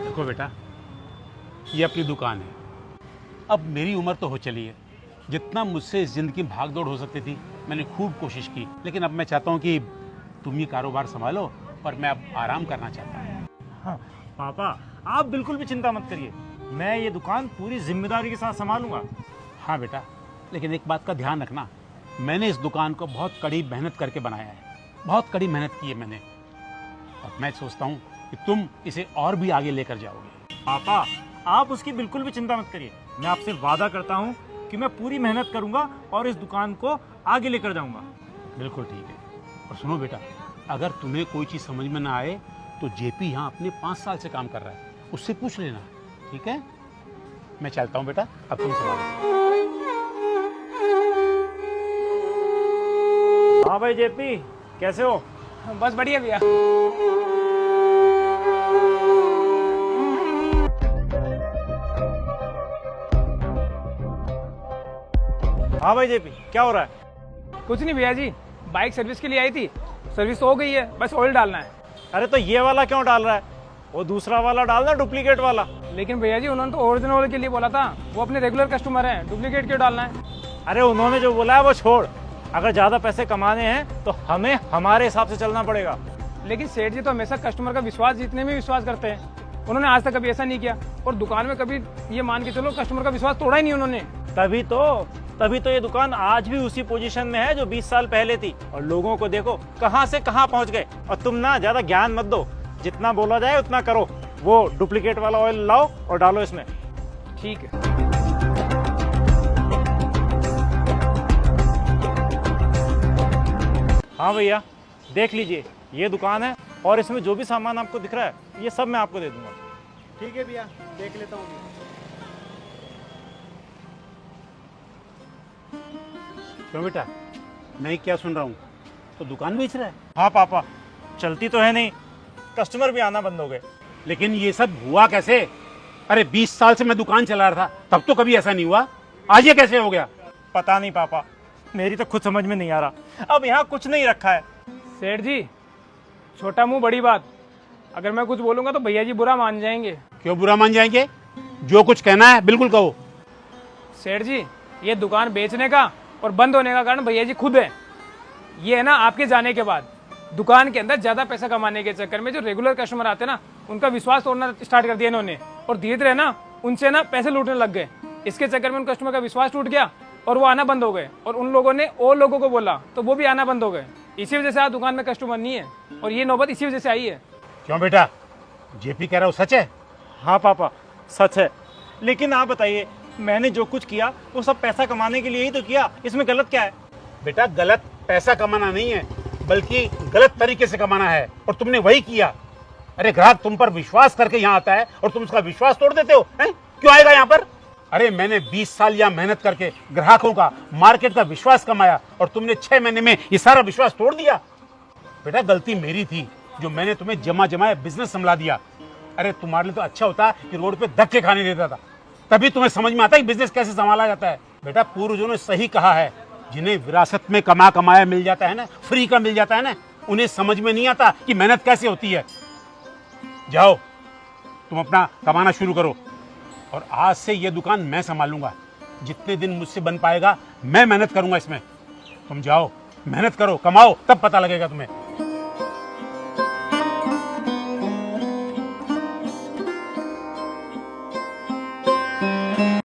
देखो बेटा, ये अपनी दुकान है। अब मेरी उम्र तो हो चली है, जितना मुझसे इस जिंदगी में भाग दौड़ हो सकती थी मैंने खूब कोशिश की, लेकिन अब मैं चाहता हूँ कि तुम ये कारोबार संभालो और मैं अब आराम करना चाहता हूँ। हाँ, पापा आप बिल्कुल भी चिंता मत करिए, मैं ये दुकान पूरी जिम्मेदारी के साथ संभालूंगा। हाँ बेटा, लेकिन एक बात का ध्यान रखना, मैंने इस दुकान को बहुत कड़ी मेहनत करके बनाया है, बहुत कड़ी मेहनत की है मैंने, और मैं सोचता हूँ कि तुम इसे और भी आगे लेकर जाओगे। पापा आप उसकी बिल्कुल भी चिंता मत करिए, मैं आपसे वादा करता हूँ कि मैं पूरी मेहनत करूंगा और इस दुकान को आगे लेकर जाऊंगा। बिल्कुल ठीक है। और सुनो बेटा, अगर तुम्हें कोई चीज़ समझ में ना आए तो जेपी यहाँ अपने 5 साल से काम कर रहा है, उससे पूछ लेना, ठीक है? मैं चलता हूँ बेटा, अब तुम संभालो। हाँ भाई जेपी, कैसे हो? बस बढ़िया भैया। हाँ भाई जेपी, क्या हो रहा है? कुछ नहीं भैया जी, बाइक सर्विस के लिए आई थी, सर्विस तो हो गई है, बस ऑयल डालना है। अरे तो ये वाला क्यों डाल रहा है? वो दूसरा वाला डालना, डुप्लीकेट वाला। लेकिन भैया जी उन्होंने तो ओरिजिनल ऑयल के लिए बोला था, वो अपने रेगुलर कस्टमर हैं, डुप्लीकेट क्यों डालना है? अरे उन्होंने जो बोला है वो छोड़, अगर ज्यादा पैसे कमाने हैं तो हमें हमारे हिसाब से चलना पड़ेगा। लेकिन सेठ जी तो हमेशा कस्टमर का विश्वास जीतने में विश्वास करते हैं, उन्होंने आज तक कभी ऐसा नहीं किया, और दुकान में कभी ये मान के चलो कस्टमर का विश्वास तोड़ा ही नहीं उन्होंने। तभी तो ये दुकान आज भी उसी पोजीशन में है जो 20 साल पहले थी, और लोगों को देखो कहां से कहां पहुंच गए। और तुम ना ज्यादा ज्ञान मत दो, जितना बोला जाए उतना करो। वो डुप्लीकेट वाला ऑयल लाओ और डालो इसमें। ठीक है। हाँ भैया, देख लीजिए ये दुकान है, और इसमें जो भी सामान आपको दिख रहा है ये सब मैं आपको दे दूंगा। ठीक है भैया, देख लेता हूँ। क्यों बेटा, मैं क्या सुन रहा हूँ, तो दुकान बेच रहा है? हाँ पापा, चलती तो है नहीं, कस्टमर भी आना बंद हो गए। लेकिन ये सब हुआ कैसे? अरे 20 साल से मैं दुकान चला रहा था, तब तो कभी ऐसा नहीं हुआ, आज ये कैसे हो गया? पता नहीं पापा, मेरी तो खुद समझ में नहीं आ रहा। अब यहाँ कुछ नहीं रखा है। सेठ जी, छोटा मुंह बड़ी बात, अगर मैं कुछ बोलूंगा तो भैया जी बुरा मान जाएंगे। क्यों बुरा मान जाएंगे? जो कुछ कहना है बिल्कुल कहो। सेठ जी, ये दुकान बेचने का और बंद होने का कारण भैया जी खुद है। ये है ना, आपके जाने के बाद दुकान के अंदर ज्यादा पैसा कमाने के चक्कर में जो रेगुलर कस्टमर आते ना, उनका विश्वास तोड़ना स्टार्ट कर दिया इन्होंने, और धीरे धीरे ना उनसे ना पैसे लूटने लग गए। इसके चक्कर में उन कस्टमर का विश्वास टूट गया और वो आना बंद हो गए, और उन लोगों ने और लोगों को बोला तो वो भी आना बंद हो गए। इसी वजह से आज दुकान में कस्टमर नहीं है, और ये नौबत इसी वजह से आई है। क्यों बेटा, जेपी कह रहा हूँ सच है? हाँ पापा, सच है। लेकिन आप बताइए, मैंने जो कुछ किया वो सब पैसा कमाने के लिए ही तो किया, इसमें गलत क्या है? बेटा, गलत पैसा कमाना नहीं है, बल्कि गलत तरीके से कमाना है, और तुमने वही किया। अरे ग्राहक तुम पर विश्वास करके यहाँ आता है और तुम उसका विश्वास तोड़ देते हो, हैं? क्यों आएगा यहाँ पर? अरे मैंने 20 साल यहाँ मेहनत करके ग्राहकों का, मार्केट का विश्वास कमाया, और तुमने 6 महीने में ये सारा विश्वास तोड़ दिया। बेटा, गलती मेरी थी जो मैंने तुम्हें जमा जमाया बिजनेस संभला दिया। अरे तुम्हारे लिए तो अच्छा होता कि रोड पे धक्के खाने देता था, तभी तुम्हें समझ में आता है कि बिजनेस कैसे संभाला जाता है। बेटा, पूर्वजों ने सही कहा है, जिन्हें विरासत में कमाया मिल जाता है ना, फ्री का मिल जाता है ना, उन्हें समझ में नहीं आता कि मेहनत कैसे होती है। जाओ, तुम अपना कमाना शुरू करो, और आज से ये दुकान मैं संभालूंगा। जितने दिन मुझसे बन पाएगा मैं मेहनत करूंगा इसमें। तुम जाओ, मेहनत करो, कमाओ, तब पता लगेगा तुम्हें।